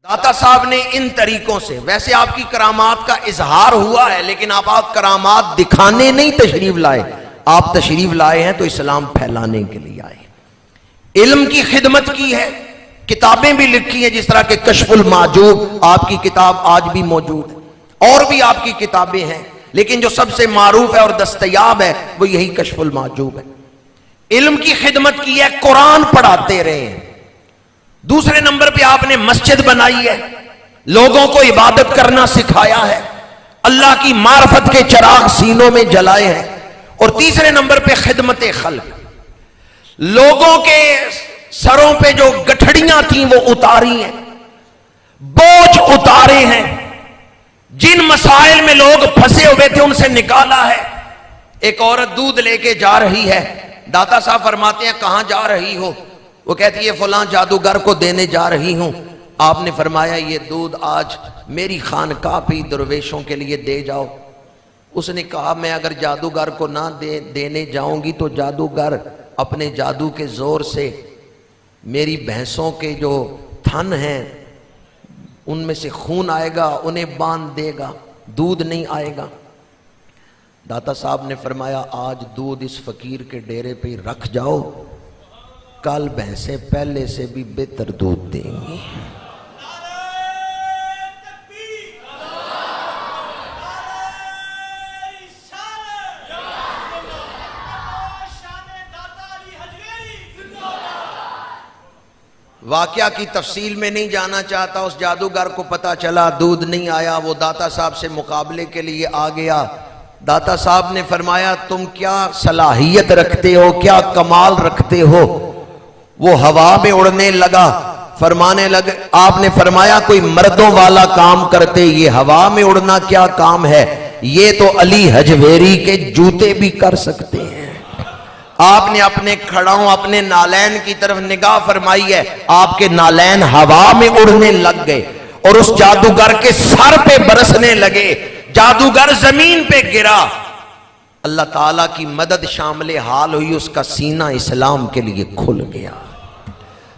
दाता साहब ने इन तरीकों से, वैसे आपकी करामात का इजहार हुआ है, लेकिन आप करामात दिखाने नहीं तशरीफ लाए, आप तशरीफ लाए हैं तो इस्लाम फैलाने के लिए आए। इल्म की खिदमत की है, किताबें भी लिखी हैं, जिस तरह के कशफुल माजूब आपकी किताब आज भी मौजूद है, और भी आपकी किताबें हैं, लेकिन जो सबसे मारूफ है और दस्तयाब है वो यही कशफुल माजूब है। इल्म की खिदमत की है, कुरान पढ़ाते रहे हैं। दूसरे नंबर पे आपने मस्जिद बनाई है, लोगों को इबादत करना सिखाया है, अल्लाह की मार्फत के चिराग सीनों में जलाए हैं। और तीसरे नंबर पे खिदमत खल्क, लोगों के सरों पे जो गठड़ियां थी वो उतारी हैं, बोझ उतारे हैं, जिन मसाइल में लोग फंसे हुए थे उनसे निकाला है। एक औरत दूध लेके जा रही है, दाता साहब फरमाते हैं कहां जा रही हो? वो कहती है फलां जादूगर को देने जा रही हूं। आपने फरमाया ये दूध आज मेरी खानकाह पे दरवेशों के लिए दे जाओ। उसने कहा मैं अगर जादूगर को ना देने जाऊंगी तो जादूगर अपने जादू के जोर से मेरी भैंसों के जो थन हैं उनमें से खून आएगा, उन्हें बांध देगा, दूध नहीं आएगा। दाता साहब ने फरमाया आज दूध इस फकीर के डेरे पे रख जाओ, कल भैंसें पहले से भी बेहतर दूध देंगी। वाकया की तफसील में नहीं जाना चाहता। उस जादूगर को पता चला दूध नहीं आया, वो दाता साहब से मुकाबले के लिए आ गया। दाता साहब ने फरमाया तुम क्या सलाहियत रखते हो, क्या कमाल रखते हो? वो हवा में उड़ने लगा, फरमाने लगे, आपने फरमाया कोई मर्दों वाला काम करते, ये हवा में उड़ना क्या काम है? ये तो अली हजवेरी के जूते भी कर सकते हैं। आपने अपने खड़ाओं, अपने नालैन की तरफ निगाह फरमाई है, आपके नालैन हवा में उड़ने लग गए और उस जादूगर के सर पे बरसने लगे। जादूगर जमीन पे गिरा, अल्लाह ताला की मदद शामिल हाल हुई, उसका सीना इस्लाम के लिए खुल गया।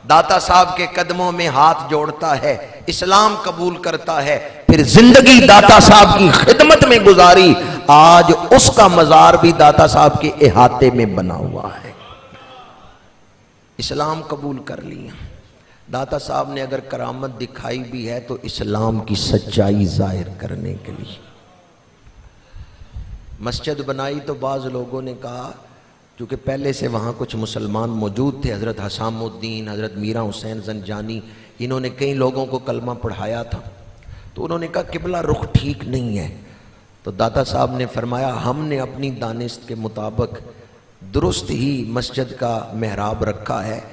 दाता साहब के कदमों में हाथ जोड़ता है, इस्लाम कबूल करता है, फिर जिंदगी दाता साहब की खिदमत में गुजारी। आज उसका मजार भी दाता साहब के इहाते में बना हुआ है। इस्लाम कबूल कर लिया। दाता साहब ने अगर करामत दिखाई भी है तो इस्लाम की सच्चाई जाहिर करने के लिए। मस्जिद बनाई तो बाज़ लोगों ने कहा, क्योंकि पहले से वहाँ कुछ मुसलमान मौजूद थे, हज़रत हसामुद्दीन, हज़रत मीरा हुसैन ज़ंजानी, इन्होंने कई लोगों को कलमा पढ़ाया था, तो उन्होंने कहा किबला रुख ठीक नहीं है। तो दाता साहब ने फरमाया हमने अपनी दानिस्त के मुताबिक दुरुस्त ही मस्जिद का मेहराब रखा है,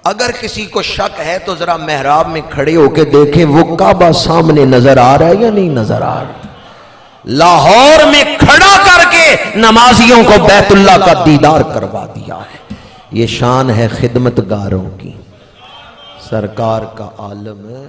अगर किसी को शक है तो ज़रा मेहराब में खड़े होकर देखे वो काबा सामने नज़र आ रहा है या नहीं नज़र आ रहा। लाहौर में खड़ा करके नमाजियों को बैतुल्लाह का दीदार करवा दिया है। ये शान है खिदमतगारों की। सरकार का आलम है।